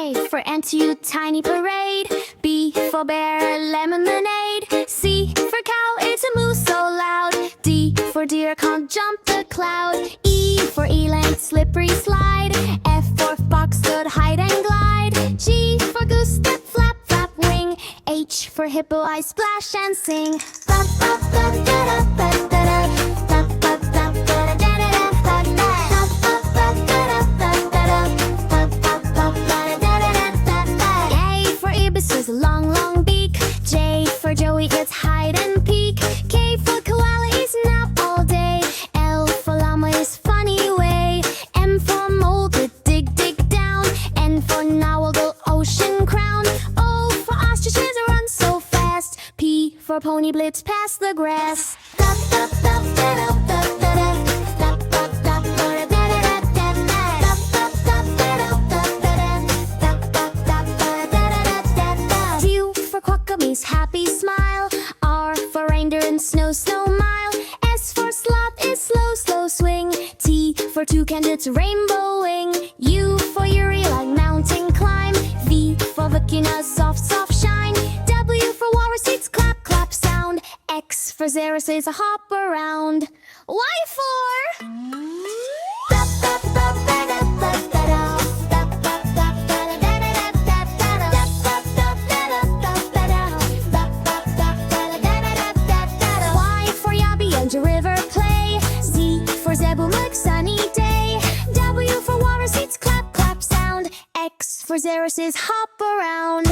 A for ant, you tiny parade. B for bear, lemonade. C for cow, it's a moo so loud. D for deer, can't jump the cloud. E for eland, slippery slide. F for fox, good hide and glide. G for goose, step, flap, flap, wing. H for hippo, I splash and sing. Ba, ba, ba, da, da, ba, da, da. Ba, ba, ba, ba, da, da, da, ba, da. Ba, ba, ba, da, da, ba, da, da. Ba, ba, ba, ba, da, da, da, ba, da. A for ibis, has a long, long beak. J for Joey, it's hide and peek. K for koala, is nap all day. L for llama, is funny way. M for mole, good dig, dig down. N for narwhal, the ocean crown. O for ostriches, run so fast. P for pony, blitz past the grass. Ba, ba, ba, da, da, ba, da, da. Ba, ba, ba, ba, da, da, da, da, da. Ba, ba, ba, da, da, ba, da, da. Ba, ba, ba, ba, da, da, da, da. Q for quackamee's happy smile. R for reindeer and snow, snow mile. S for sloth, is slow, slow swing. T for toucan, it's rainbowing. U for Yuri, like mountain climb. V for vicuna, soft, soft shine. W for walrus, it's clap, clap sound. X for Xerus, is a hop around. Y for ba, ba, ba, ba, da, ba, da, da. Ba, ba, ba, ba, da, da, da, da, da, da. Ba, ba, ba, da, da, ba, da. Ba, ba, ba, ba, da, da, da, da, da. Y for Yabi and your river play. Z for Zebu, like sunny day. W for walrus, it's clap, clap sound. X for Xerus, is hop around.